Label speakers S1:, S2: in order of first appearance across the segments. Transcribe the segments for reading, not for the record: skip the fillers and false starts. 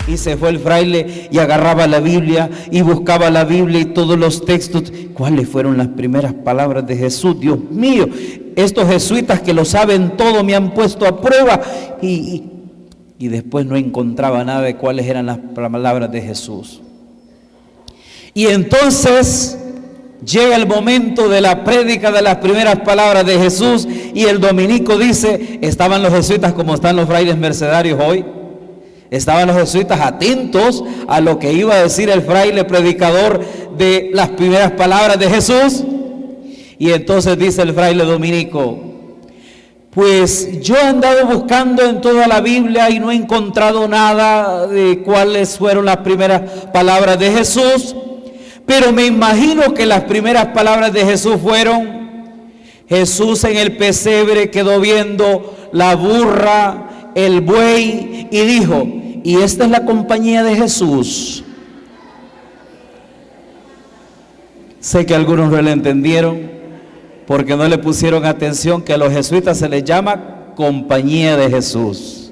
S1: Y se fue el fraile y agarraba la Biblia y buscaba la Biblia y todos los textos. ¿Cuáles fueron las primeras palabras de Jesús? Dios mío, estos jesuitas que lo saben todo me han puesto a prueba. Y después no encontraba nada de cuáles eran las palabras de Jesús. Y entonces llega el momento de la prédica de las primeras palabras de Jesús y el dominico dice, estaban los jesuitas como están los frailes mercedarios hoy. Estaban los jesuitas atentos a lo que iba a decir el fraile predicador de las primeras palabras de Jesús. Y entonces dice el fraile dominico, pues yo he andado buscando en toda la Biblia y no he encontrado nada de cuáles fueron las primeras palabras de Jesús, pero me imagino que las primeras palabras de Jesús fueron: Jesús en el pesebre quedó viendo la burra, el buey, y dijo, y esta es la compañía de Jesús. Sé que algunos no le entendieron porque no le pusieron atención que a los jesuitas se les llama compañía de Jesús.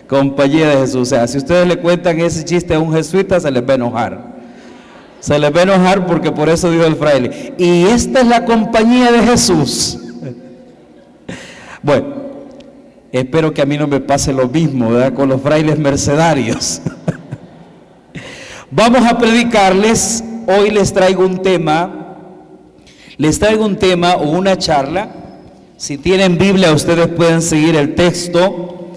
S1: Compañía de Jesús. O sea, si ustedes le cuentan ese chiste a un jesuita, se les va a enojar. Se les va a enojar porque por eso dijo el fraile. Y esta es la compañía de Jesús. Bueno, espero que a mí no me pase lo mismo, ¿verdad?, con los frailes mercedarios. Vamos a predicarles. Hoy les traigo un tema o una charla. Si tienen Biblia, ustedes pueden seguir el texto.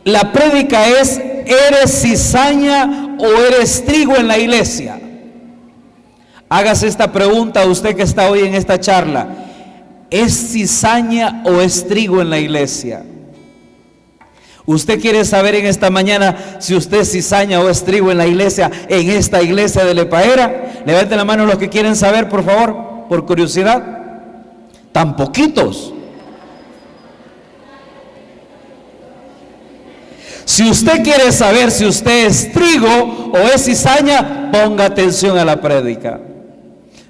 S1: La prédica es: ¿eres cizaña o eres trigo en la iglesia? Hágase esta pregunta a usted que está hoy en esta charla: ¿es cizaña o es trigo en la iglesia? Usted quiere saber en esta mañana si usted es cizaña o es trigo en la iglesia, en esta iglesia de Lepaera. Levanten la mano los que quieren saber, por favor, por curiosidad. Tan poquitos. Si usted quiere saber si usted es trigo o es cizaña, ponga atención a la prédica,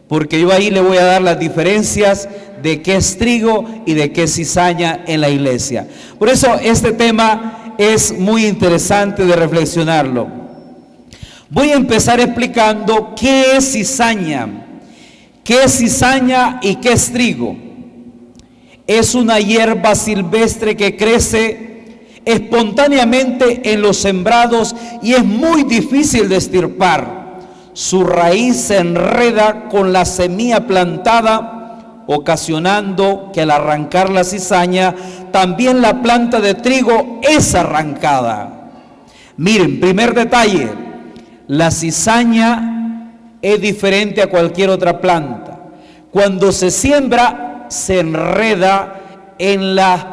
S1: porque yo ahí le voy a dar las diferencias de qué es trigo y de qué es cizaña en la iglesia. Por eso este tema es muy interesante de reflexionarlo. Voy a empezar explicando qué es cizaña y qué es trigo. Es una hierba silvestre que crece espontáneamente en los sembrados y es muy difícil de estirpar. Su raíz se enreda con la semilla plantada, ocasionando que al arrancar la cizaña, también la planta de trigo es arrancada. Miren, primer detalle: la cizaña es diferente a cualquier otra planta. Cuando se siembra, se enreda en las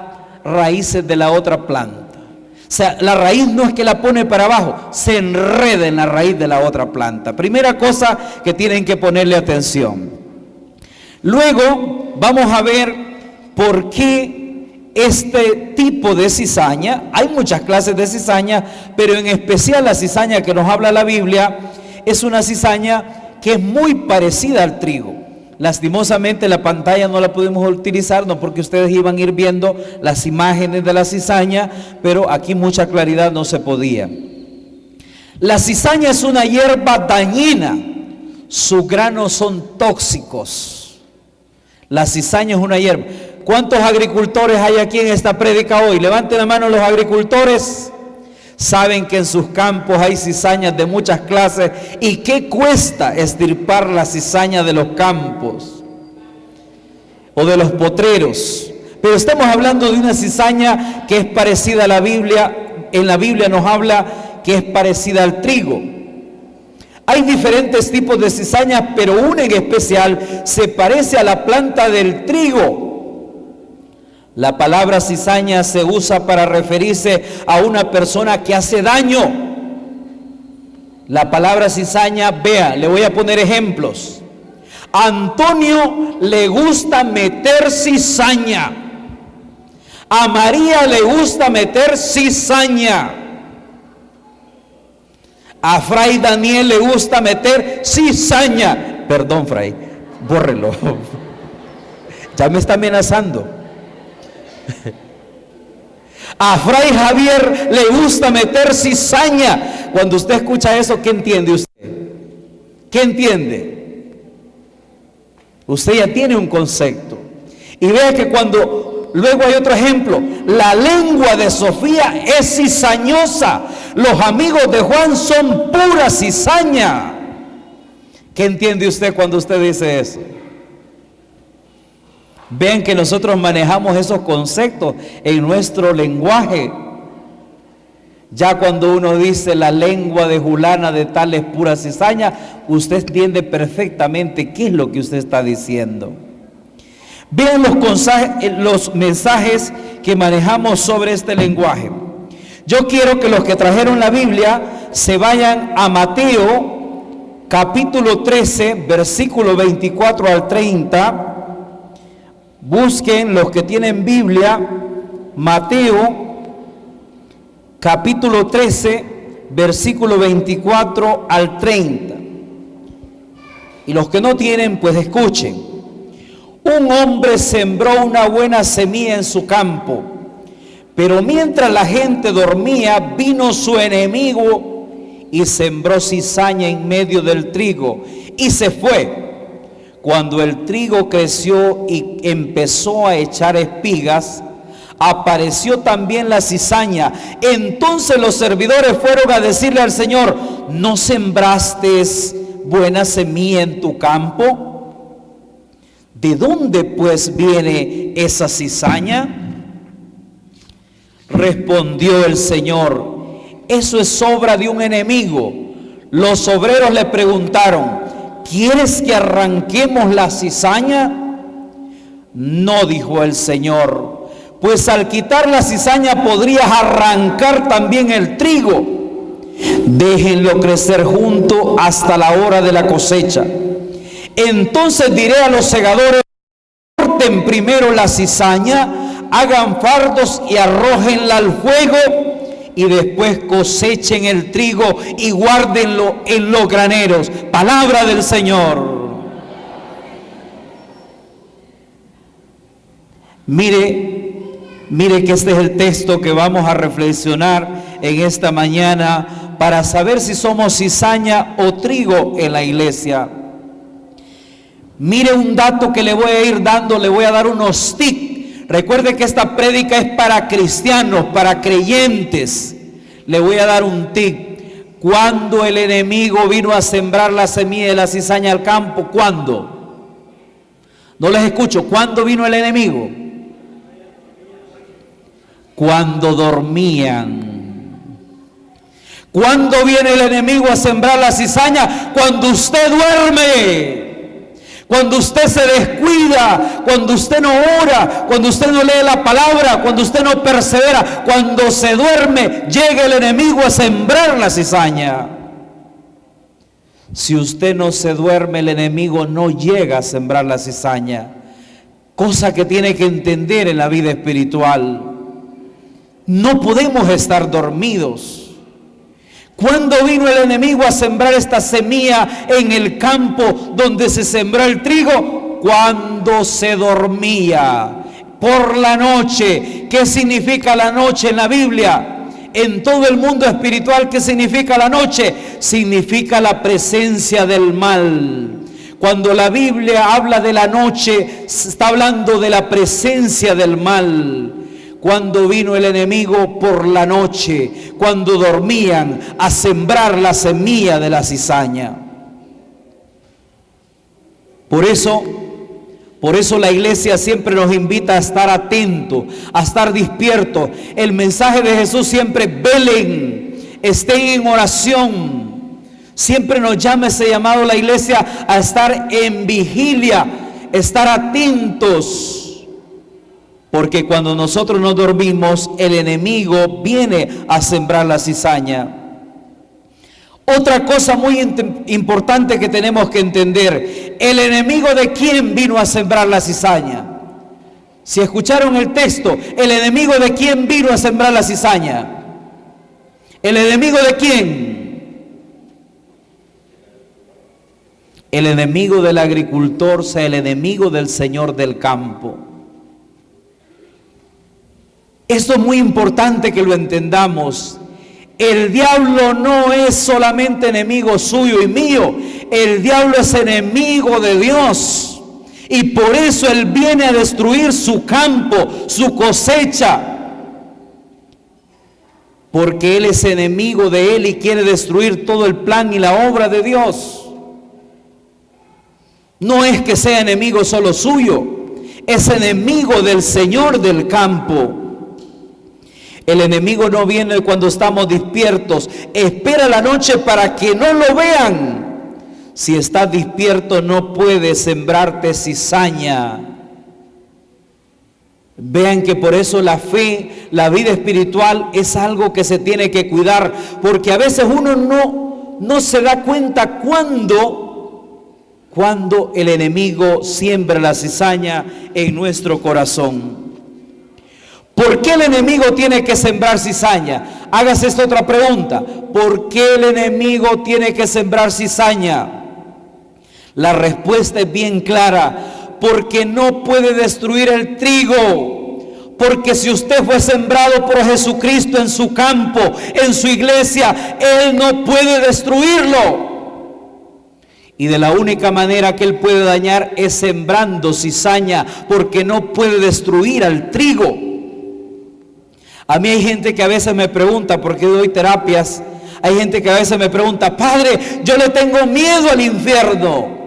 S1: raíces de la otra planta. O sea, la raíz no es que la pone para abajo, se enreda en la raíz de la otra planta. Primera cosa que tienen que ponerle atención. Luego vamos a ver por qué este tipo de cizaña. Hay muchas clases de cizaña, pero en especial la cizaña que nos habla la Biblia es una cizaña que es muy parecida al trigo. Lastimosamente la pantalla no la pudimos utilizar, no porque ustedes iban a ir viendo las imágenes de la cizaña, pero aquí mucha claridad no se podía. La cizaña es una hierba dañina, sus granos son tóxicos. La cizaña es una hierba. ¿Cuántos agricultores hay aquí en esta prédica hoy? Levanten la mano los agricultores. Saben que en sus campos hay cizañas de muchas clases. ¿Y qué cuesta estirpar la cizaña de los campos o de los potreros? Pero estamos hablando de una cizaña que es parecida a la Biblia. En la Biblia nos habla que es parecida al trigo. Hay diferentes tipos de cizañas, pero una en especial se parece a la planta del trigo. La palabra cizaña se usa para referirse a una persona que hace daño. La palabra cizaña, vea, le voy a poner ejemplos. A Antonio le gusta meter cizaña. A María le gusta meter cizaña. A Fray Daniel le gusta meter cizaña. Perdón, Fray, bórrelo. Ya me está amenazando. A Fray Javier le gusta meter cizaña. Cuando usted escucha eso, ¿qué entiende usted? ¿Qué entiende? Usted ya tiene un concepto. Y vea que luego hay otro ejemplo. La lengua de Sofía es cizañosa. Los amigos de Juan son pura cizaña. ¿Qué entiende usted cuando usted dice eso? Vean que nosotros manejamos esos conceptos en nuestro lenguaje. Ya cuando uno dice la lengua de Julana de tal es pura cizaña, usted entiende perfectamente qué es lo que usted está diciendo. Vean los mensajes que manejamos sobre este lenguaje. Yo quiero que los que trajeron la Biblia se vayan a Mateo capítulo 13, versículo 24 al 30. Busquen los que tienen Biblia, Mateo capítulo 13, versículo 24 al 30. Y los que no tienen, pues escuchen. Un hombre sembró una buena semilla en su campo, pero mientras la gente dormía, vino su enemigo y sembró cizaña en medio del trigo y se fue. Cuando el trigo creció y empezó a echar espigas, apareció también la cizaña. Entonces los servidores fueron a decirle al Señor: ¿no sembraste buena semilla en tu campo? ¿De dónde pues viene esa cizaña? Respondió el Señor: eso es obra de un enemigo. Los obreros le preguntaron: ¿quieres que arranquemos la cizaña? No, dijo el Señor, pues al quitar la cizaña podrías arrancar también el trigo. Déjenlo crecer junto hasta la hora de la cosecha. Entonces diré a los segadores: corten primero la cizaña, hagan fardos y arrójenla al fuego, y después cosechen el trigo y guárdenlo en los graneros. Palabra del Señor. Mire que este es el texto que vamos a reflexionar en esta mañana para saber si somos cizaña o trigo en la iglesia. Mire un dato que le voy a ir dando, le voy a dar unos tips. Recuerde que esta prédica es para cristianos, para creyentes. Le voy a dar un tip. Cuando el enemigo vino a sembrar la semilla de la cizaña al campo, ¿cuándo? No les escucho. ¿Cuándo vino el enemigo? Cuando dormían. ¿Cuándo viene el enemigo a sembrar la cizaña? Cuando usted duerme. Cuando usted se descuida, cuando usted no ora, cuando usted no lee la palabra, cuando usted no persevera, cuando se duerme, llega el enemigo a sembrar la cizaña. Si usted no se duerme, el enemigo no llega a sembrar la cizaña. Cosa que tiene que entender en la vida espiritual. No podemos estar dormidos. ¿Cuándo vino el enemigo a sembrar esta semilla en el campo donde se sembró el trigo? Cuando se dormía, por la noche. ¿Qué significa la noche en la Biblia? En todo el mundo espiritual, ¿qué significa la noche? Significa la presencia del mal. Cuando la Biblia habla de la noche, está hablando de la presencia del mal. Cuando vino el enemigo por la noche, cuando dormían, a sembrar la semilla de la cizaña. Por eso la iglesia siempre nos invita a estar atentos, a estar despiertos. El mensaje de Jesús siempre: velen, estén en oración. Siempre nos llama ese llamado la iglesia a estar en vigilia, estar atentos. Porque cuando nosotros no dormimos, el enemigo viene a sembrar la cizaña. Otra cosa muy importante que tenemos que entender: ¿el enemigo de quién vino a sembrar la cizaña? Si escucharon el texto, ¿el enemigo de quién vino a sembrar la cizaña? ¿El enemigo de quién? El enemigo del agricultor, o sea, el enemigo del Señor del campo. Esto es muy importante que lo entendamos. El diablo no es solamente enemigo suyo y mío. El diablo es enemigo de Dios. Y por eso él viene a destruir su campo, su cosecha. Porque él es enemigo de él y quiere destruir todo el plan y la obra de Dios. No es que sea enemigo solo suyo, es enemigo del Señor del campo. El enemigo no viene cuando estamos despiertos, espera la noche para que no lo vean. Si estás despierto no puedes sembrarte cizaña. Vean que por eso la fe, la vida espiritual es algo que se tiene que cuidar, porque a veces uno no se da cuenta cuando el enemigo siembra la cizaña en nuestro corazón. ¿Por qué el enemigo tiene que sembrar cizaña? Hágase esta otra pregunta. ¿Por qué el enemigo tiene que sembrar cizaña? La respuesta es bien clara. Porque no puede destruir el trigo. Porque si usted fue sembrado por Jesucristo en su campo, en su iglesia, Él no puede destruirlo. Y de la única manera que Él puede dañar es sembrando cizaña, porque no puede destruir al trigo. A mí hay gente que a veces me pregunta, porque doy terapias, hay gente que a veces me pregunta: padre, yo le tengo miedo al infierno.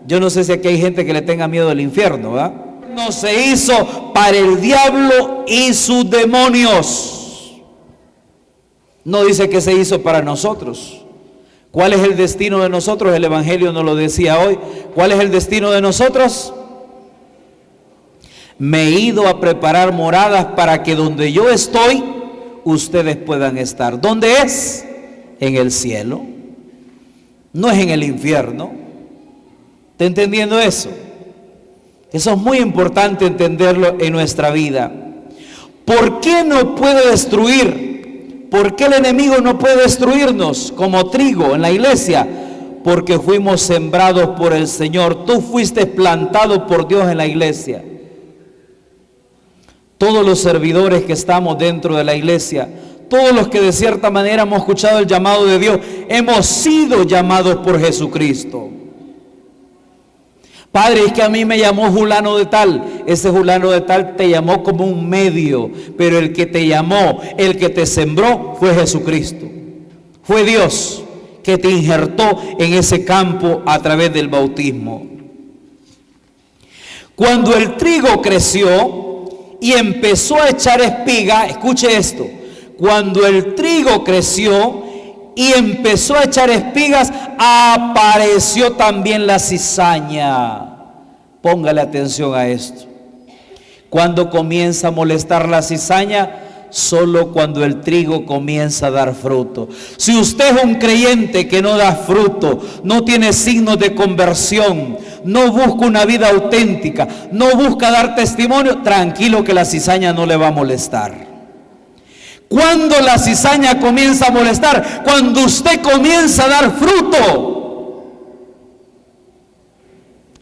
S1: Yo no sé si aquí hay gente que le tenga miedo al infierno, ¿verdad? No se hizo para el diablo y sus demonios. No dice que se hizo para nosotros. ¿Cuál es el destino de nosotros? El Evangelio nos lo decía hoy. ¿Cuál es el destino de nosotros? Me he ido a preparar moradas para que donde yo estoy, ustedes puedan estar. ¿Dónde es? En el cielo. No es en el infierno. ¿Está entendiendo eso? Eso es muy importante entenderlo en nuestra vida. ¿Por qué no puede destruir? ¿Por qué el enemigo no puede destruirnos como trigo en la iglesia? Porque fuimos sembrados por el Señor. Tú fuiste plantado por Dios en la iglesia. Todos los servidores que estamos dentro de la iglesia, todos los que de cierta manera hemos escuchado el llamado de Dios, hemos sido llamados por Jesucristo. Padre, es que a mí me llamó fulano de tal. Ese fulano de tal te llamó como un medio, pero el que te llamó, el que te sembró fue Jesucristo. Fue Dios que te injertó en ese campo a través del bautismo. Cuando el trigo creció y empezó a echar espiga, escuche esto, cuando el trigo creció y empezó a echar espigas, apareció también la cizaña. Póngale atención a esto. Cuando comienza a molestar la cizaña, solo cuando el trigo comienza a dar fruto. Si usted es un creyente que no da fruto, no tiene signos de conversión, no busca una vida auténtica, no busca dar testimonio, tranquilo que la cizaña no le va a molestar. Cuando la cizaña comienza a molestar, cuando usted comienza a dar fruto.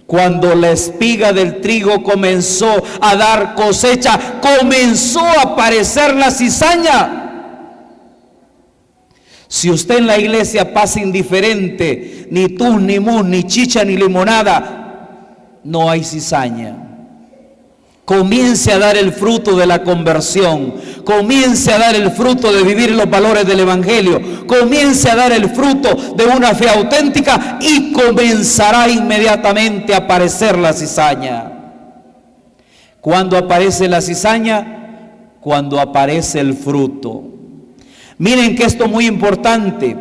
S1: Cuando la espiga del trigo comenzó a dar cosecha, comenzó a aparecer la cizaña. Si usted en la iglesia pasa indiferente, ni tus, ni mus, ni chicha, ni limonada, no hay cizaña. Comience a dar el fruto de la conversión, comience a dar el fruto de vivir los valores del Evangelio, comience a dar el fruto de una fe auténtica y comenzará inmediatamente a aparecer la cizaña. ¿Cuándo aparece la cizaña? Cuando aparece el fruto. Miren que esto es muy importante.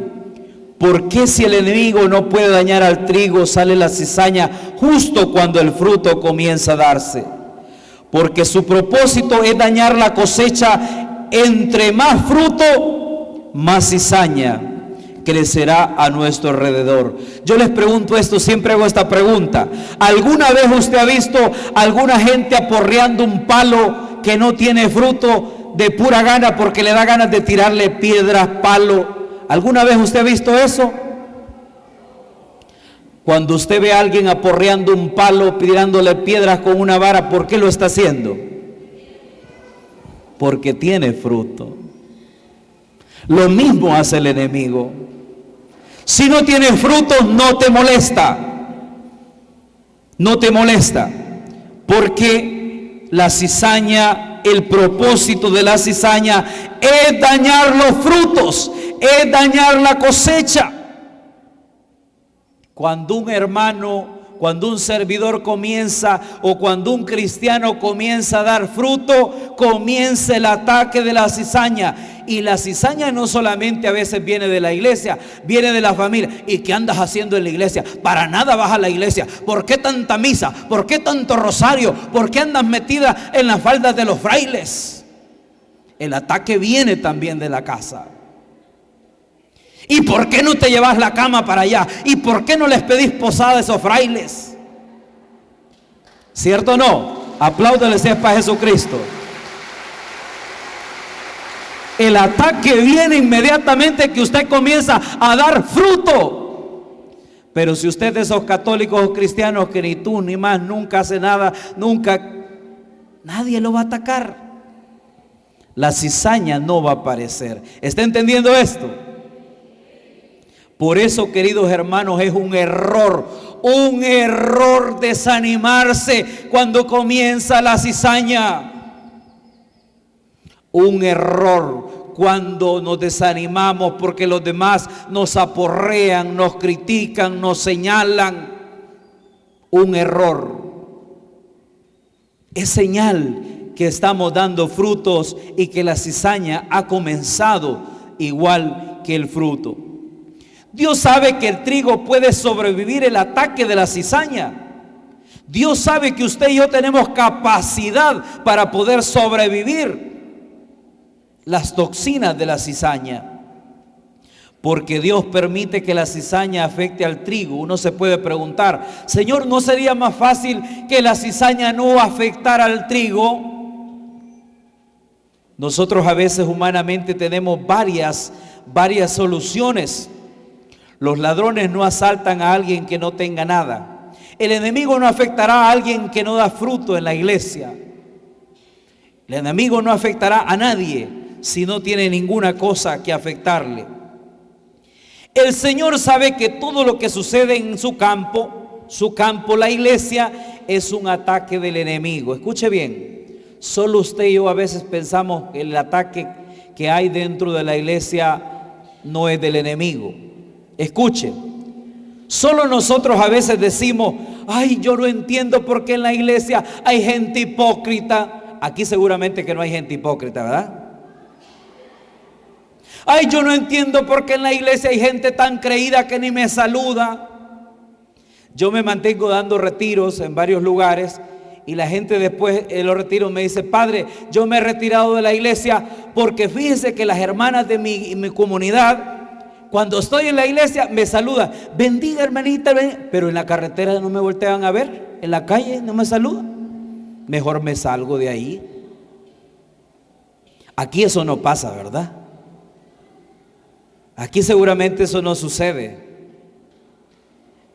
S1: ¿Por qué si el enemigo no puede dañar al trigo, sale la cizaña justo cuando el fruto comienza a darse? Porque su propósito es dañar la cosecha. Entre más fruto, más cizaña crecerá a nuestro alrededor. Yo les pregunto esto, siempre hago esta pregunta. ¿Alguna vez usted ha visto alguna gente aporreando un palo que no tiene fruto de pura gana porque le da ganas de tirarle piedras, palo? ¿Alguna vez usted ha visto eso? Cuando usted ve a alguien aporreando un palo, tirándole piedras con una vara, ¿por qué lo está haciendo? porque tiene fruto. Lo mismo hace el enemigo. Si no tiene frutos, no te molesta. No te molesta. Porque la cizaña, el propósito de la cizaña es dañar los frutos, es dañar la cosecha. Cuando un hermano, cuando un servidor comienza, o cuando un cristiano comienza a dar fruto, comienza el ataque de la cizaña. Y la cizaña no solamente a veces viene de la iglesia, viene de la familia. ¿Y qué andas haciendo en la iglesia? Para nada vas a la iglesia. ¿Por qué tanta misa? ¿Por qué tanto rosario? ¿Por qué andas metida en las faldas de los frailes? El ataque viene también de la casa. ¿Y por qué no te llevas la cama para allá? ¿Y por qué no les pedís posada a esos frailes? ¿Cierto o no? Apláudale si es para Jesucristo. El ataque viene inmediatamente que usted comienza a dar fruto. Pero si usted es de esos católicos o cristianos que ni tú ni más nunca hace nada, nunca, nadie lo va a atacar. La cizaña no va a aparecer. ¿Está entendiendo esto? Por eso, queridos hermanos, es un error desanimarse cuando comienza la cizaña. Un error cuando nos desanimamos porque los demás nos aporrean, nos critican, nos señalan. Un error. Es señal que estamos dando frutos y que la cizaña ha comenzado igual que el fruto. Dios sabe que el trigo puede sobrevivir el ataque de la cizaña. Dios sabe que usted y yo tenemos capacidad para poder sobrevivir las toxinas de la cizaña. Porque Dios permite que la cizaña afecte al trigo. Uno se puede preguntar, Señor, ¿no sería más fácil que la cizaña no afectara al trigo? Nosotros a veces humanamente tenemos varias soluciones. Los ladrones no asaltan a alguien que no tenga nada. El enemigo no afectará a alguien que no da fruto en la iglesia. El enemigo no afectará a nadie si no tiene ninguna cosa que afectarle. El Señor sabe que todo lo que sucede en su campo, la iglesia, es un ataque del enemigo. Escuche bien, solo usted y yo a veces pensamos que el ataque que hay dentro de la iglesia no es del enemigo. Escuche, solo nosotros a veces decimos, ay, yo no entiendo por qué en la iglesia hay gente hipócrita. Aquí seguramente que no hay gente hipócrita, ¿verdad? Ay, yo no entiendo por qué en la iglesia hay gente tan creída que ni me saluda. Yo me mantengo dando retiros en varios lugares y la gente después de los retiros me dice, padre, yo me he retirado de la iglesia porque fíjese que las hermanas de mi comunidad, cuando estoy en la iglesia me saludan, bendiga hermanita, pero en la carretera no me voltean a ver, en la calle no me saludan. Mejor me salgo de ahí. Aquí eso no pasa, ¿verdad? Aquí seguramente eso no sucede.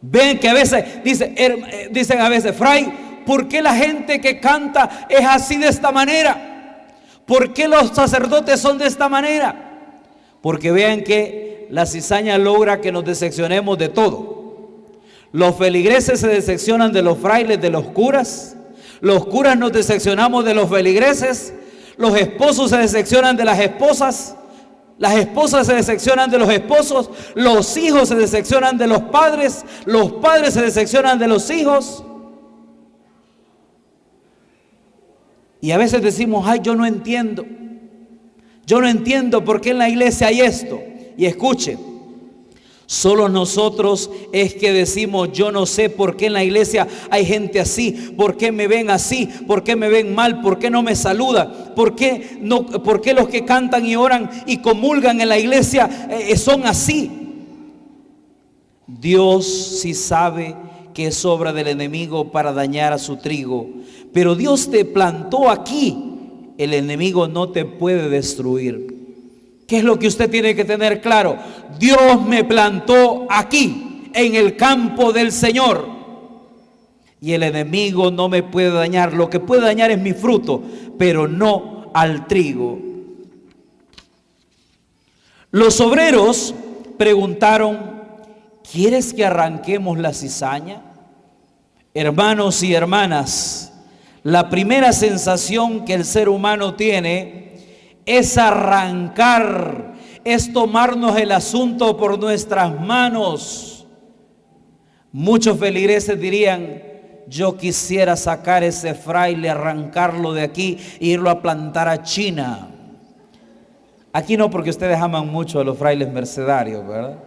S1: Ven que a veces dicen a veces, Fray, ¿por qué la gente que canta es así de esta manera? ¿Por qué los sacerdotes son de esta manera? Porque vean que la cizaña logra que nos decepcionemos de todo. Los feligreses se decepcionan de los frailes, de los curas. Los curas nos decepcionamos de los feligreses. Los esposos se decepcionan de las esposas. Las esposas se decepcionan de los esposos. Los hijos se decepcionan de los padres. Los padres se decepcionan de los hijos. Y a veces decimos, ay, yo no entiendo. Yo no entiendo por qué en la iglesia hay esto. Y escuche, solo nosotros es que decimos, yo no sé por qué en la iglesia hay gente así, por qué me ven así, por qué me ven mal, por qué no me saluda, por qué los que cantan y oran y comulgan en la iglesia son así. Dios sí sabe que es obra del enemigo para dañar a su trigo, pero Dios te plantó aquí, el enemigo no te puede destruir. ¿Qué es lo que usted tiene que tener claro? Dios me plantó aquí, en el campo del Señor. Y el enemigo no me puede dañar. Lo que puede dañar es mi fruto, pero no al trigo. Los obreros preguntaron: ¿quieres que arranquemos la cizaña? Hermanos y hermanas, la primera sensación que el ser humano tiene es arrancar, es tomarnos el asunto por nuestras manos. Muchos feligreses dirían: yo quisiera sacar ese fraile, arrancarlo de aquí e irlo a plantar a China. Aquí no, porque ustedes aman mucho a los frailes mercedarios, ¿verdad?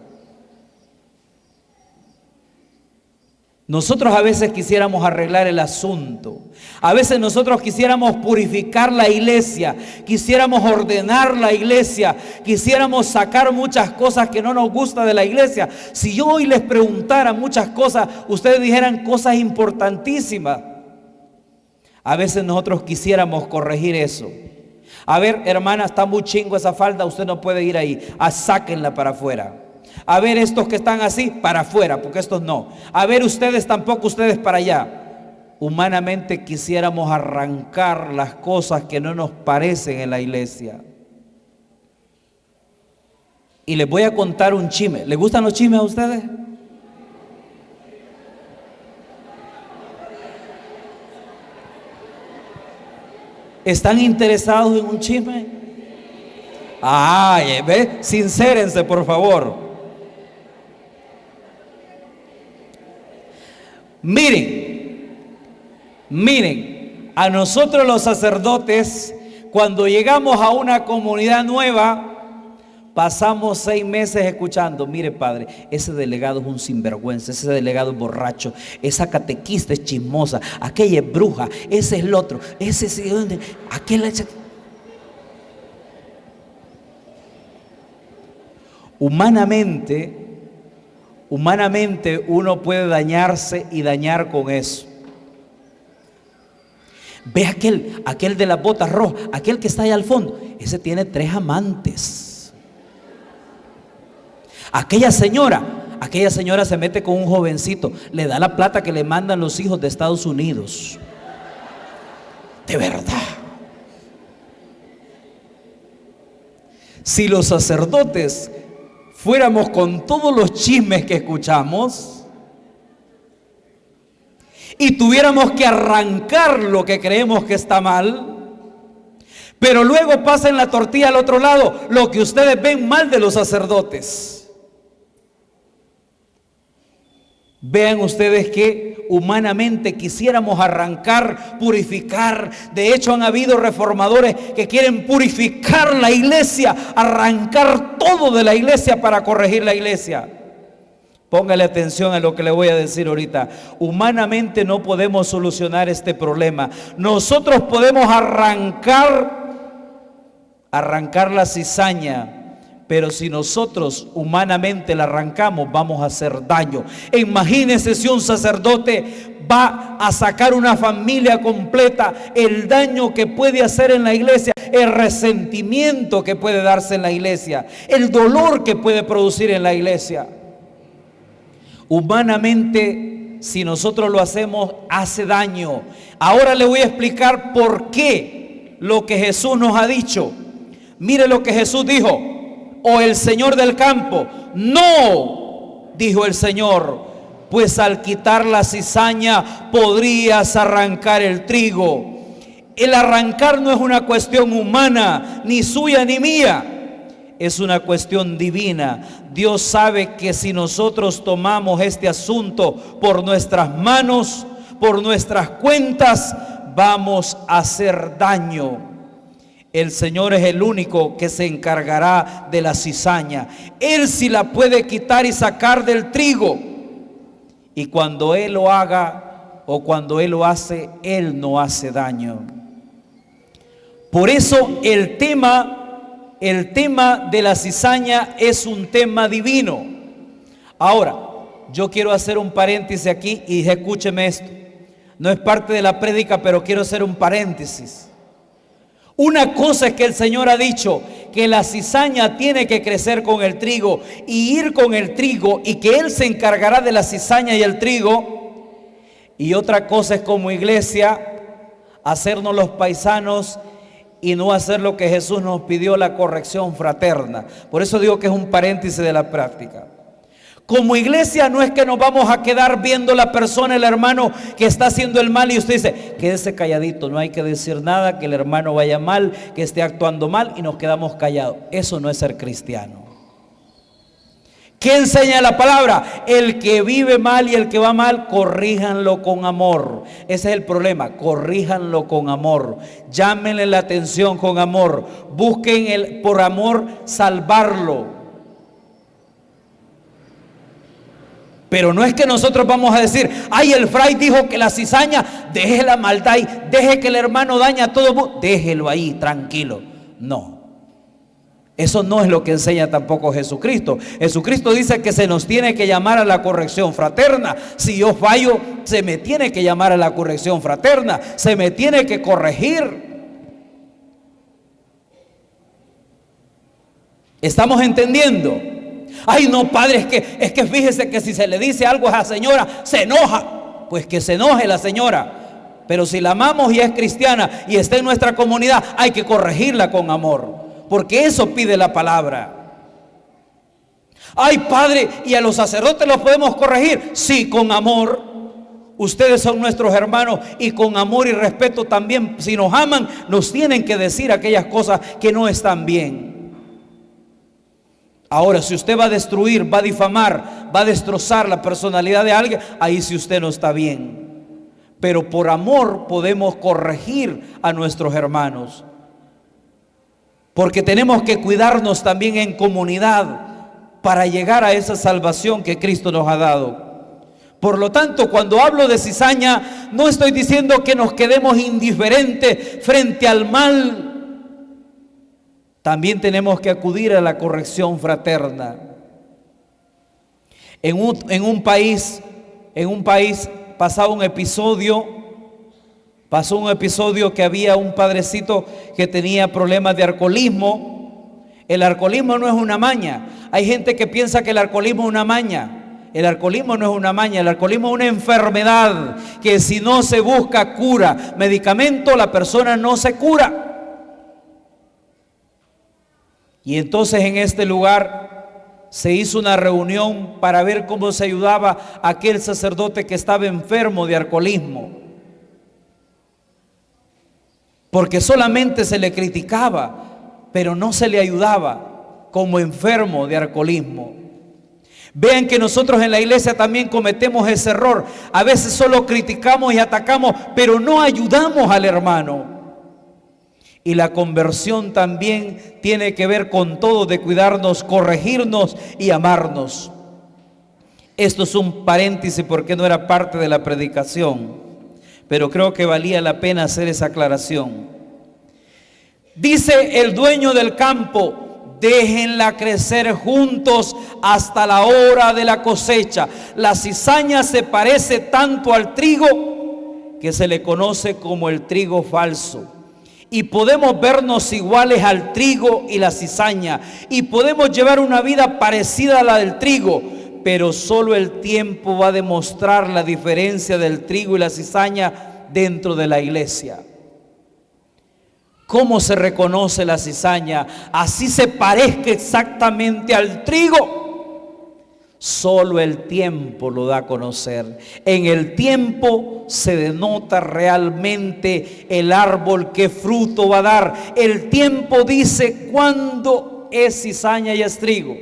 S1: Nosotros a veces quisiéramos arreglar el asunto. A veces nosotros quisiéramos purificar la iglesia, quisiéramos ordenar la iglesia, quisiéramos sacar muchas cosas que no nos gusta de la iglesia. Si yo hoy les preguntara muchas cosas, ustedes dijeran cosas importantísimas. A veces nosotros quisiéramos corregir eso. A ver, hermana, está muy chingo esa falda, usted no puede ir ahí. Sáquenla para afuera. A ver, estos que están así, para afuera, porque estos no. A ver, ustedes tampoco, ustedes para allá. Humanamente quisiéramos arrancar las cosas que no nos parecen en la iglesia. Y les voy a contar un chisme. ¿Les gustan los chismes a ustedes? ¿Están interesados en un chisme? Ay, ¿ve? Sincérense, por favor. Miren, a nosotros los sacerdotes, cuando llegamos a una comunidad nueva, pasamos 6 meses escuchando: mire, padre, ese delegado es un sinvergüenza, ese delegado es borracho, esa catequista es chismosa, aquella es bruja, ese es el otro, ese es aquel. Humanamente uno puede dañarse y dañar con eso. Ve aquel de las botas rojas, aquel que está allá al fondo, ese tiene 3 amantes. Aquella señora se mete con un jovencito, le da la plata que le mandan los hijos de Estados Unidos. De verdad. Si los sacerdotes fuéramos con todos los chismes que escuchamos y tuviéramos que arrancar lo que creemos que está mal, pero luego pasen la tortilla al otro lado, lo que ustedes ven mal de los sacerdotes. Vean ustedes que humanamente quisiéramos arrancar, purificar. De hecho, han habido reformadores que quieren purificar la iglesia, arrancar todo de la iglesia para corregir la iglesia. Póngale atención a lo que le voy a decir ahorita. Humanamente no podemos solucionar este problema. Nosotros podemos arrancar la cizaña, pero si nosotros humanamente la arrancamos, vamos a hacer daño. Imagínense si un sacerdote va a sacar una familia completa, el daño que puede hacer en la iglesia, el resentimiento que puede darse en la iglesia, el dolor que puede producir en la iglesia. Humanamente, si nosotros lo hacemos, hace daño. Ahora le voy a explicar por qué lo que Jesús nos ha dicho. Mire lo que Jesús dijo. O el Señor del campo: no, dijo el Señor, pues al quitar la cizaña podrías arrancar el trigo. El arrancar no es una cuestión humana, ni suya ni mía, es una cuestión divina. Dios sabe que si nosotros tomamos este asunto por nuestras manos, por nuestras cuentas, vamos a hacer daño. El Señor es el único que se encargará de la cizaña. Él sí la puede quitar y sacar del trigo. Y cuando Él lo haga o cuando Él lo hace, Él no hace daño. Por eso el tema de la cizaña es un tema divino. Ahora, yo quiero hacer un paréntesis aquí y escúcheme esto. No es parte de la prédica, pero quiero hacer un paréntesis. Una cosa es que el Señor ha dicho que la cizaña tiene que crecer con el trigo y ir con el trigo, y que Él se encargará de la cizaña y el trigo. Y otra cosa es como iglesia hacernos los paisanos y no hacer lo que Jesús nos pidió, la corrección fraterna. Por eso digo que es un paréntesis de la práctica. Como iglesia no es que nos vamos a quedar viendo la persona, el hermano que está haciendo el mal y usted dice, quédese calladito, no hay que decir nada, que el hermano vaya mal, que esté actuando mal y nos quedamos callados. Eso no es ser cristiano. ¿Qué enseña la palabra? El que vive mal y el que va mal, corríjanlo con amor. Ese es el problema, corríjanlo con amor. Llámenle la atención con amor. Busquen por amor salvarlo. Pero no es que nosotros vamos a decir, ay, el fray dijo que la cizaña, deje la maldad ahí, deje que el hermano daña a todo mundo, déjelo ahí, tranquilo. No, eso no es lo que enseña tampoco Jesucristo. Jesucristo dice que se nos tiene que llamar a la corrección fraterna. Si yo fallo, se me tiene que llamar a la corrección fraterna, se me tiene que corregir. ¿Estamos entendiendo? Ay, no, padre, es que fíjese que si se le dice algo a esa señora, se enoja. Pues que se enoje la señora. Pero si la amamos y es cristiana y está en nuestra comunidad, hay que corregirla con amor. Porque eso pide la palabra. Ay, padre, ¿y a los sacerdotes los podemos corregir? Sí, con amor. Ustedes son nuestros hermanos y con amor y respeto también. Si nos aman, nos tienen que decir aquellas cosas que no están bien. Ahora, si usted va a destruir, va a difamar, va a destrozar la personalidad de alguien, ahí sí usted no está bien. Pero por amor podemos corregir a nuestros hermanos. Porque tenemos que cuidarnos también en comunidad para llegar a esa salvación que Cristo nos ha dado. Por lo tanto, cuando hablo de cizaña, no estoy diciendo que nos quedemos indiferentes frente al mal. También tenemos que acudir a la corrección fraterna. En un país pasó un episodio que había un padrecito que tenía problemas de alcoholismo. El alcoholismo no es una maña. Hay gente que piensa que el alcoholismo es una maña. El alcoholismo no es una maña, el alcoholismo es una enfermedad que si no se busca cura, medicamento, la persona no se cura. Y entonces en este lugar se hizo una reunión para ver cómo se ayudaba a aquel sacerdote que estaba enfermo de alcoholismo. Porque solamente se le criticaba, pero no se le ayudaba como enfermo de alcoholismo. Vean que nosotros en la iglesia también cometemos ese error. A veces solo criticamos y atacamos, pero no ayudamos al hermano. Y la conversión también tiene que ver con todo, de cuidarnos, corregirnos y amarnos. Esto es un paréntesis porque no era parte de la predicación, pero creo que valía la pena hacer esa aclaración. Dice el dueño del campo, déjenla crecer juntos hasta la hora de la cosecha. La cizaña se parece tanto al trigo que se le conoce como el trigo falso. Y podemos vernos iguales al trigo y la cizaña, y podemos llevar una vida parecida a la del trigo, pero solo el tiempo va a demostrar la diferencia del trigo y la cizaña dentro de la iglesia. ¿Cómo se reconoce la cizaña? Así se parezca exactamente al trigo. Solo el tiempo lo da a conocer. En el tiempo se denota realmente el árbol, qué fruto va a dar. El tiempo dice cuándo es cizaña y es trigo.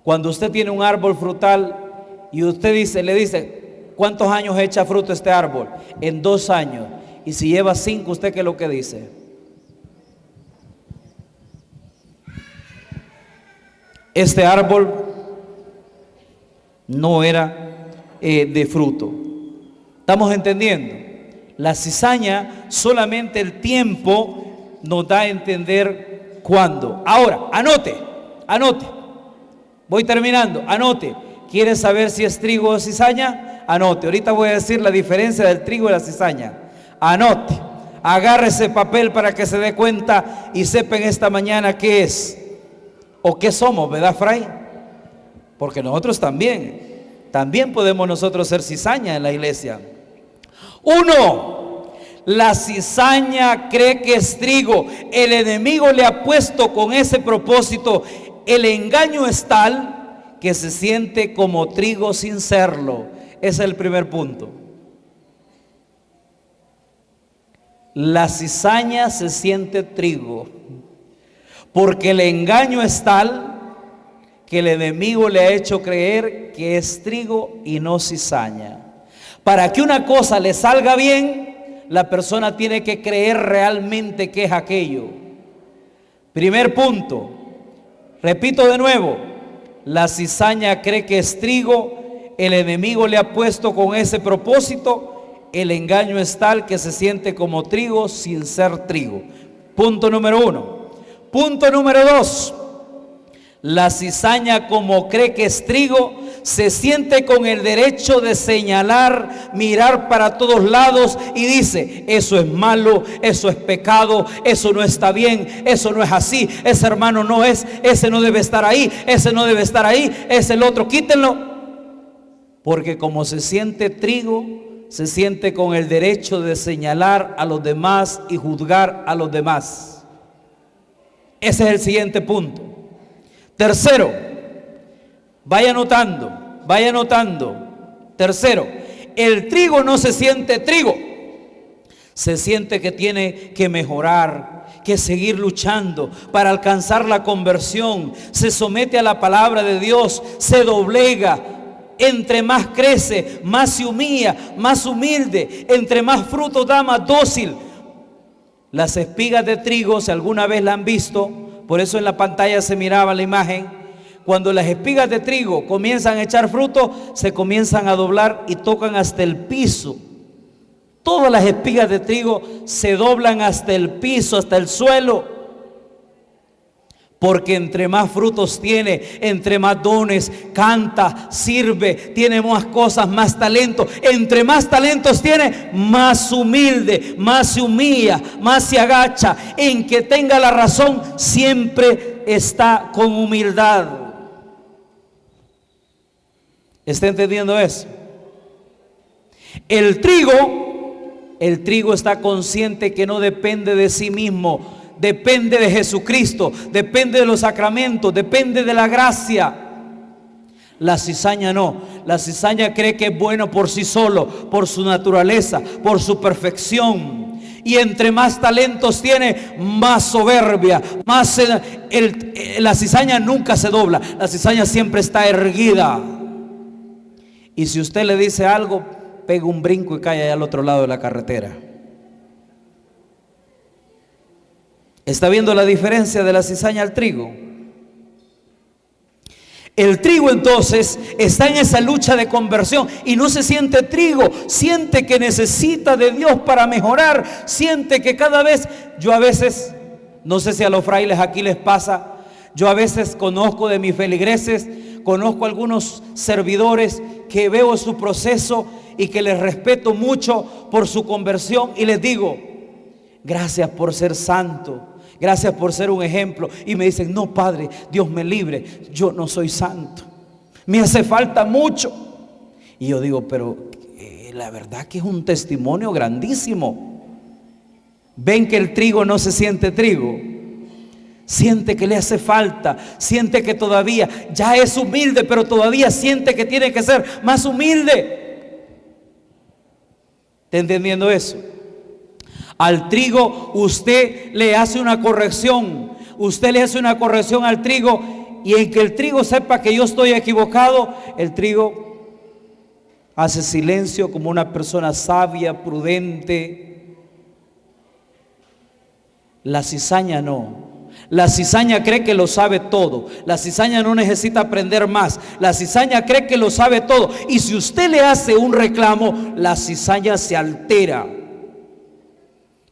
S1: Cuando usted tiene un árbol frutal y usted le dice, ¿cuántos años echa fruto este árbol? En 2 años. Y si lleva 5, ¿usted qué es lo que dice? Este árbol no era de fruto. ¿Estamos entendiendo? La cizaña, solamente el tiempo nos da a entender cuándo. Ahora, anote. Voy terminando, anote. ¿Quiere saber si es trigo o cizaña? Anote. Ahorita voy a decir la diferencia del trigo y la cizaña. Anote. Agarre ese papel para que se dé cuenta y sepa en esta mañana qué es o qué somos, ¿verdad, Fray? Porque nosotros también podemos nosotros ser cizaña en la iglesia. 1, La cizaña cree que es trigo. El enemigo le ha puesto con ese propósito. El engaño es tal que se siente como trigo sin serlo. Ese es el primer punto. La cizaña se siente trigo, porque el engaño es tal que el enemigo le ha hecho creer que es trigo y no cizaña. Para que una cosa le salga bien, la persona tiene que creer realmente que es aquello. Primer punto, repito de nuevo, la cizaña cree que es trigo, el enemigo le ha puesto con ese propósito. El engaño es tal que se siente como trigo sin ser trigo. Punto número 1. Punto número 2. La cizaña, como cree que es trigo, se siente con el derecho de señalar, mirar para todos lados y dice: eso es malo, eso es pecado, eso no está bien, eso no es así, ese hermano no es, ese no debe estar ahí, ese no debe estar ahí, es el otro, quítenlo. Porque como se siente trigo, se siente con el derecho de señalar a los demás y juzgar a los demás. Ese es el siguiente punto. Tercero, vaya notando. Tercero, el trigo no se siente trigo. Se siente que tiene que mejorar, que seguir luchando para alcanzar la conversión. Se somete a la palabra de Dios, se doblega. Entre más crece, más se humilla, más humilde. Entre más frutos da, más dócil. Las espigas de trigo, si alguna vez la han visto, por eso en la pantalla se miraba la imagen. Cuando las espigas de trigo comienzan a echar fruto, se comienzan a doblar y tocan hasta el piso. Todas las espigas de trigo se doblan hasta el piso, hasta el suelo. Porque entre más frutos tiene, entre más dones, canta, sirve, tiene más cosas, más talento. Entre más talentos tiene, más humilde, más se humilla, más se agacha. En que tenga la razón, siempre está con humildad. ¿Está entendiendo eso? El trigo está consciente que no depende de sí mismo. Depende de Jesucristo, depende de los sacramentos, depende de la gracia. La cizaña no. La cizaña cree que es bueno por sí solo, por su naturaleza, por su perfección. Y entre más talentos tiene, más soberbia, más la cizaña nunca se dobla. La cizaña siempre está erguida. Y si usted le dice algo, pega un brinco y cae allá al otro lado de la carretera. ¿Está viendo la diferencia de la cizaña al trigo? El trigo entonces está en esa lucha de conversión y no se siente trigo, siente que necesita de Dios para mejorar, siente que cada vez, yo a veces, no sé si a los frailes aquí les pasa, yo a veces conozco de mis feligreses, conozco algunos servidores que veo su proceso y que les respeto mucho por su conversión y les digo: gracias por ser santo. Gracias por ser un ejemplo. Y me dicen: no, padre, Dios me libre, yo no soy santo, me hace falta mucho. Y yo digo: pero la verdad que es un testimonio grandísimo. Ven que el trigo no se siente trigo, siente que le hace falta, siente que todavía ya es humilde, pero todavía siente que tiene que ser más humilde. ¿Está entendiendo eso? Al trigo usted le hace una corrección. Usted le hace una corrección al trigo, y en que el trigo sepa que yo estoy equivocado, el trigo hace silencio como una persona sabia, prudente. La cizaña no. La cizaña cree que lo sabe todo. La cizaña no necesita aprender más. La cizaña cree que lo sabe todo. Y si usted le hace un reclamo, la cizaña se altera.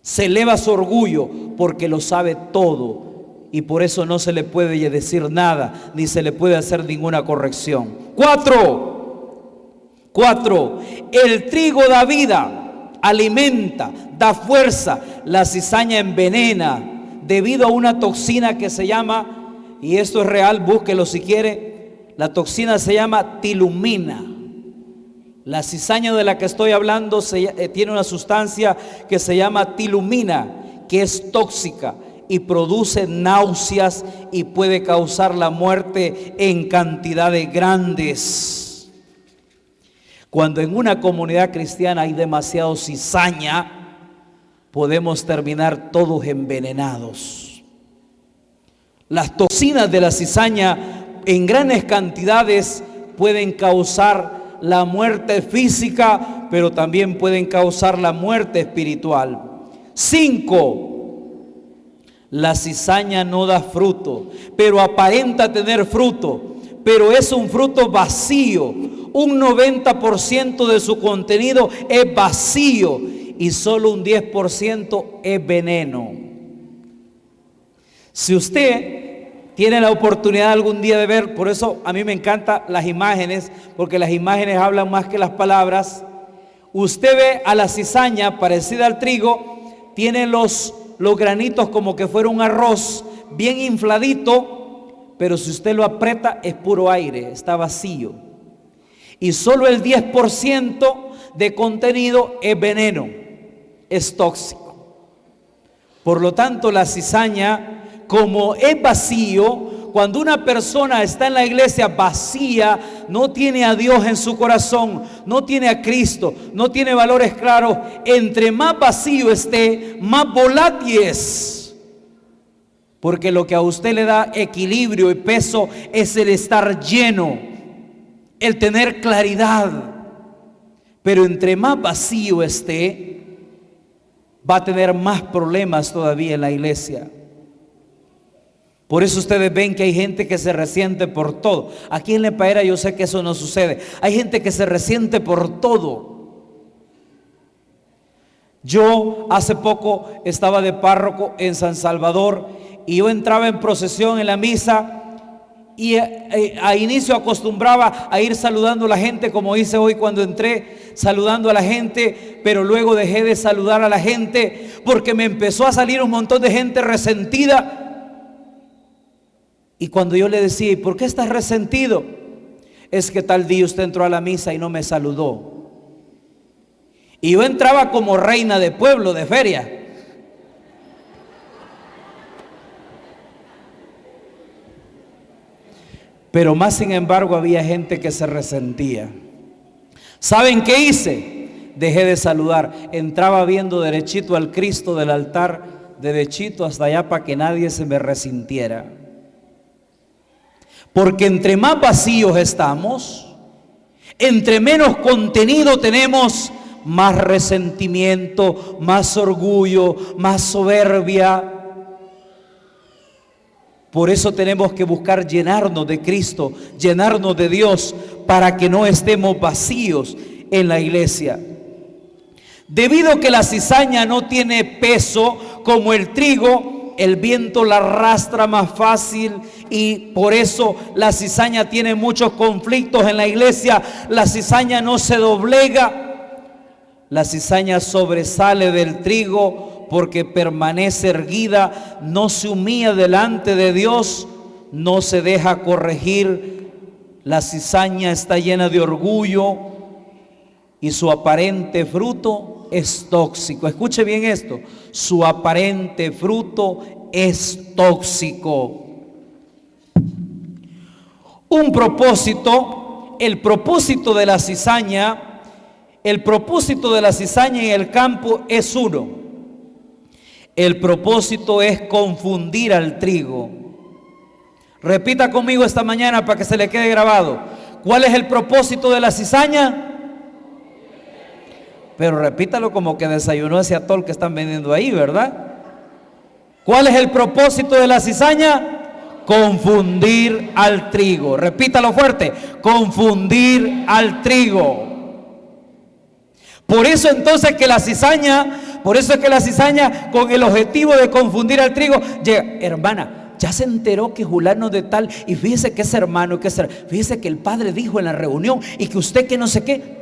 S1: Se eleva su orgullo porque lo sabe todo y por eso no se le puede decir nada ni se le puede hacer ninguna corrección. 4. El trigo da vida, alimenta, da fuerza. La cizaña envenena debido a una toxina que se llama, y esto es real, búsquelo si quiere, la toxina se llama tilumina. La cizaña de la que estoy hablando tiene una sustancia que se llama tilumina, que es tóxica y produce náuseas y puede causar la muerte en cantidades grandes. Cuando en una comunidad cristiana hay demasiado cizaña, podemos terminar todos envenenados. Las toxinas de la cizaña en grandes cantidades pueden causar la muerte física, pero también pueden causar la muerte espiritual. 5. La cizaña no da fruto, pero aparenta tener fruto, pero es un fruto vacío. Un 90% de su contenido es vacío y solo un 10% es veneno. Si usted tiene la oportunidad algún día de ver, por eso a mí me encantan las imágenes, porque las imágenes hablan más que las palabras. Usted ve a la cizaña parecida al trigo, tiene los granitos como que fuera un arroz bien infladito, pero si usted lo aprieta es puro aire, está vacío. Y solo el 10% de contenido es veneno, es tóxico. Por lo tanto, la cizaña, como es vacío, cuando una persona está en la iglesia vacía, no tiene a Dios en su corazón, no tiene a Cristo, no tiene valores claros, entre más vacío esté, más volátil es. Porque lo que a usted le da equilibrio y peso es el estar lleno, el tener claridad. Pero entre más vacío esté, va a tener más problemas todavía en la iglesia. Por eso ustedes ven que hay gente que se resiente por todo. Aquí en Lepaera yo sé que eso no sucede. Hay gente que se resiente por todo. Yo hace poco estaba de párroco en San Salvador y yo entraba en procesión en la misa y a inicio acostumbraba a ir saludando a la gente, como hice hoy cuando entré, saludando a la gente, pero luego dejé de saludar a la gente porque me empezó a salir un montón de gente resentida. Y cuando yo le decía, ¿y por qué estás resentido? Es que tal día usted entró a la misa y no me saludó. Y yo entraba como reina de pueblo, de feria. Pero más sin embargo había gente que se resentía. ¿Saben qué hice? Dejé de saludar. Entraba viendo derechito al Cristo del altar, derechito hasta allá para que nadie se me resintiera. Porque entre más vacíos estamos, entre menos contenido tenemos, más resentimiento, más orgullo, más soberbia. Por eso tenemos que buscar llenarnos de Cristo, llenarnos de Dios, para que no estemos vacíos en la iglesia. Debido a que la cizaña no tiene peso como el trigo, el viento la arrastra más fácil y por eso la cizaña tiene muchos conflictos en la iglesia. La cizaña no se doblega, la cizaña sobresale del trigo porque permanece erguida, no se humilla delante de Dios, no se deja corregir. La cizaña está llena de orgullo y su aparente fruto es tóxico. Escuche bien esto, su aparente fruto es tóxico. Un propósito, el propósito de la cizaña en el campo es uno. El propósito es confundir al trigo. Repita conmigo esta mañana para que se le quede grabado. ¿Cuál es el propósito de la cizaña? Pero repítalo como que desayunó ese atol que están vendiendo ahí, ¿verdad? ¿Cuál es el propósito de la cizaña? Confundir al trigo. Repítalo fuerte. Confundir al trigo. Por eso entonces que la cizaña, con el objetivo de confundir al trigo, llega, hermana, ya se enteró que Julano de tal, y fíjese que es hermano, fíjese que el padre dijo en la reunión, y que usted que no sé qué.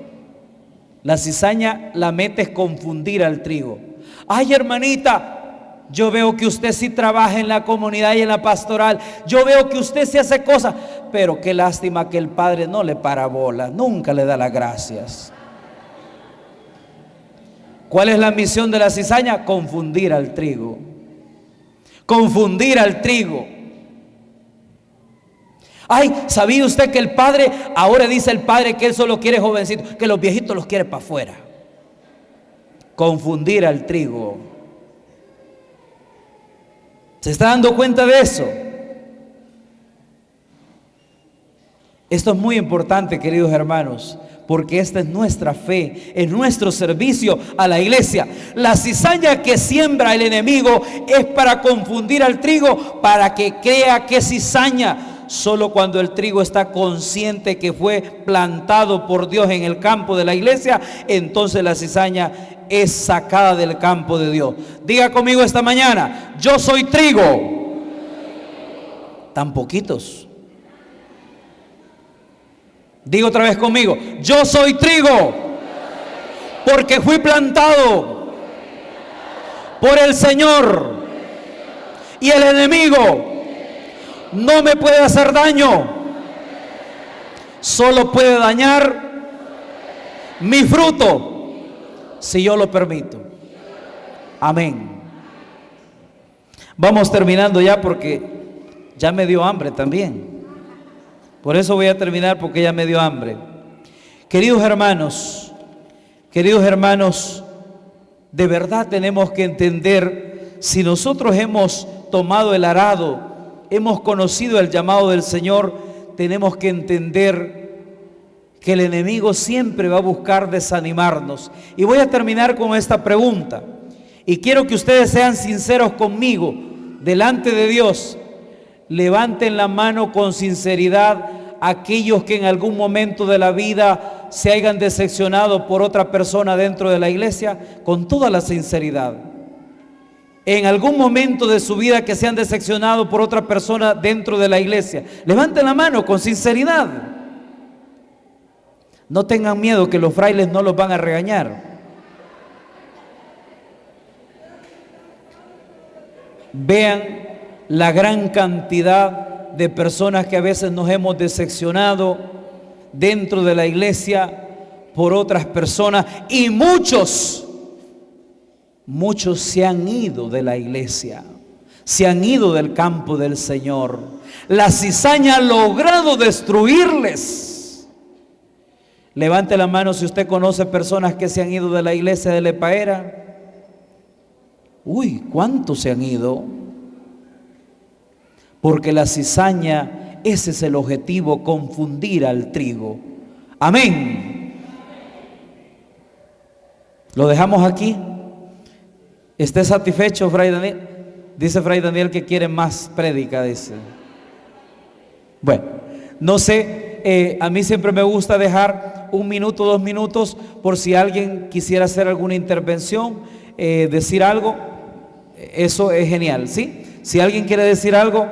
S1: La cizaña la mete es confundir al trigo. Ay, hermanita, Yo veo que usted sí trabaja en la comunidad y en la pastoral. Yo veo que usted sí hace cosas. Pero qué lástima que el Padre no le para bola, nunca le da las gracias. ¿Cuál es la misión de la cizaña? Confundir al trigo. Confundir al trigo. Ay, ¿sabía usted que el Padre, ahora dice el Padre que Él solo quiere jovencitos, que los viejitos los quiere para afuera? Confundir al trigo. ¿Se está dando cuenta de eso? Esto es muy importante, queridos hermanos, porque esta es nuestra fe, es nuestro servicio a la iglesia. La cizaña que siembra el enemigo es para confundir al trigo, para que crea que es cizaña. Solo cuando el trigo está consciente que fue plantado por Dios en el campo de la iglesia, entonces la cizaña es sacada del campo de Dios. Diga conmigo esta mañana: yo soy trigo. Tan poquitos. Diga otra vez conmigo: yo soy trigo, porque fui plantado por el Señor, y el enemigo no me puede hacer daño, solo puede dañar mi fruto si yo lo permito. Amén. Vamos terminando ya, porque ya me dio hambre también. Por eso voy a terminar, porque ya me dio hambre. Queridos hermanos, de verdad tenemos que entender, si nosotros hemos tomado el arado, hemos conocido el llamado del Señor, tenemos que entender que el enemigo siempre va a buscar desanimarnos. Y voy a terminar con esta pregunta, y quiero que ustedes sean sinceros conmigo delante de Dios. Levanten la mano con sinceridad aquellos que en algún momento de la vida se hayan decepcionado por otra persona dentro de la iglesia, con toda la sinceridad. En algún momento de su vida que se han decepcionado por otra persona dentro de la iglesia, levanten la mano con sinceridad. No tengan miedo, que los frailes no los van a regañar. Vean la gran cantidad de personas que a veces nos hemos decepcionado dentro de la iglesia por otras personas, y muchos se han ido de la iglesia, se han ido del campo del Señor. La cizaña ha logrado destruirles. Levante la mano si usted conoce personas que se han ido de la iglesia de Lepaera. Uy, ¿cuántos se han ido? Porque la cizaña, ese es el objetivo, confundir al trigo. Amén. Lo dejamos aquí. ¿Esté satisfecho, Fray Daniel? Dice Fray Daniel que quiere más prédica, dice. Bueno, no sé, a mí siempre me gusta dejar 1 minuto, 2 minutos, por si alguien quisiera hacer alguna intervención, decir algo. Eso es genial, ¿sí? Si alguien quiere decir algo,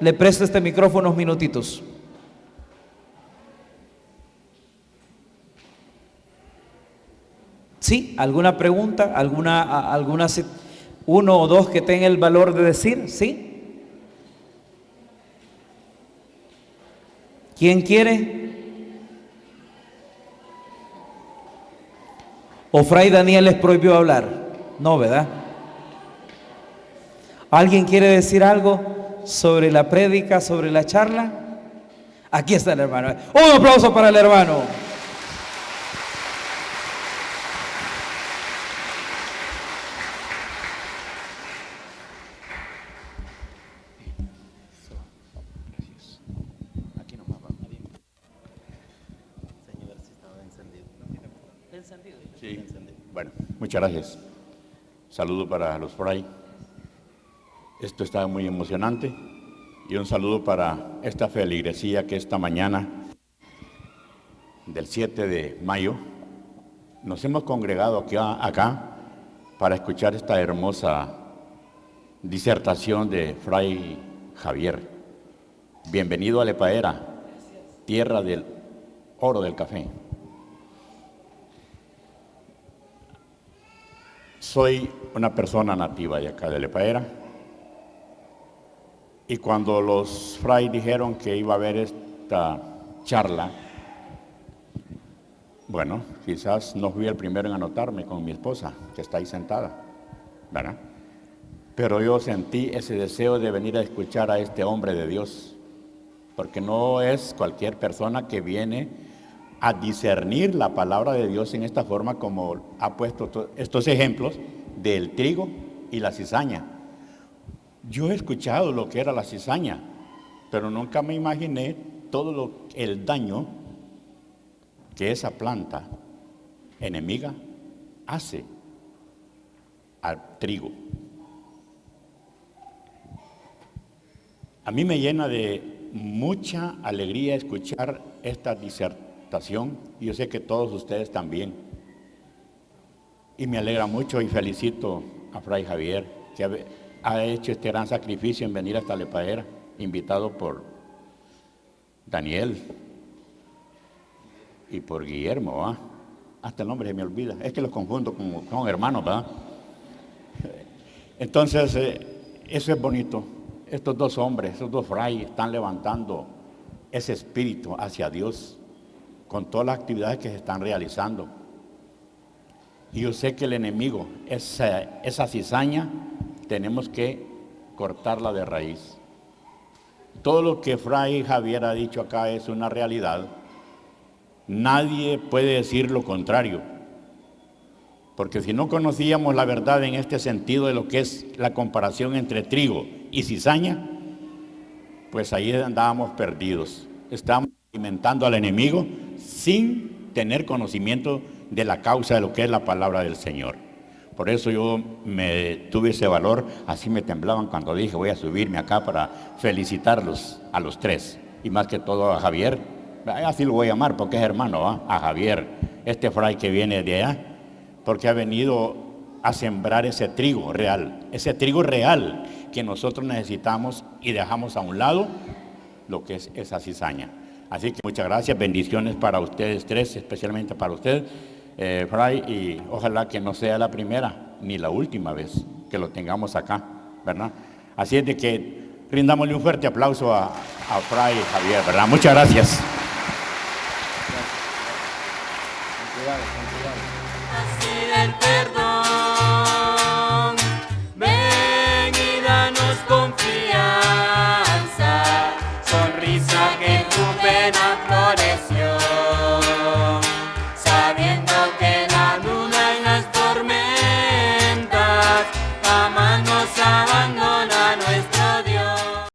S1: le presto este micrófono unos minutitos. ¿Sí? ¿Alguna pregunta? ¿Alguna uno o dos que tenga el valor de decir? ¿Sí? ¿Quién quiere? ¿O Fray Daniel les prohibió hablar? No, ¿verdad? ¿Alguien quiere decir algo sobre la prédica, sobre la charla? Aquí está el hermano. Un aplauso para el hermano.
S2: Sí, bueno, muchas gracias. Saludo para los fray. Esto está muy emocionante, y un saludo para esta feligresía que esta mañana del 7 de mayo nos hemos congregado acá para escuchar esta hermosa disertación de Fray Javier. Bienvenido a Lepaera, tierra del oro del café. Soy una persona nativa de acá de Lepaera, y cuando los fray dijeron que iba a haber esta charla, bueno, quizás no fui el primero en anotarme con mi esposa, que está ahí sentada, ¿verdad? Pero yo sentí ese deseo de venir a escuchar a este hombre de Dios, porque no es cualquier persona que viene a discernir la palabra de Dios en esta forma, como ha puesto estos ejemplos del trigo y la cizaña. Yo he escuchado lo que era la cizaña, pero nunca me imaginé todo el daño que esa planta enemiga hace al trigo. A mí me llena de mucha alegría escuchar esta disertación, y yo sé que todos ustedes también. Y me alegra mucho y felicito a Fray Javier, que ha hecho este gran sacrificio en venir hasta Lepaera, invitado por Daniel y por Guillermo, ¿verdad? Hasta el nombre se me olvida, es que los confundo con hermanos, ¿verdad? Entonces, eso es bonito. Estos dos hombres, estos dos frailes están levantando ese espíritu hacia Dios con todas las actividades que se están realizando. Y yo sé que el enemigo, esa cizaña, tenemos que cortarla de raíz. Todo lo que Fray Javier ha dicho acá es una realidad. Nadie puede decir lo contrario, porque si no conocíamos la verdad en este sentido de lo que es la comparación entre trigo y cizaña, pues ahí andábamos perdidos. Estábamos alimentando al enemigo sin tener conocimiento de la causa de lo que es la palabra del Señor. Por eso yo tuve ese valor, así me temblaban cuando dije voy a subirme acá para felicitarlos a los tres, y más que todo a Javier, así lo voy a llamar porque es hermano, ¿va? A Javier, este fray que viene de allá, porque ha venido a sembrar ese trigo real que nosotros necesitamos, y dejamos a un lado lo que es esa cizaña. Así que muchas gracias, bendiciones para ustedes tres, especialmente para usted, Fray, y ojalá que no sea la primera ni la última vez que lo tengamos acá, ¿verdad? Así es de que rindámosle un fuerte aplauso a Fray Javier, ¿verdad? Muchas gracias.
S3: Así del perdón, ven y danos confianza, sonrisa que tu pena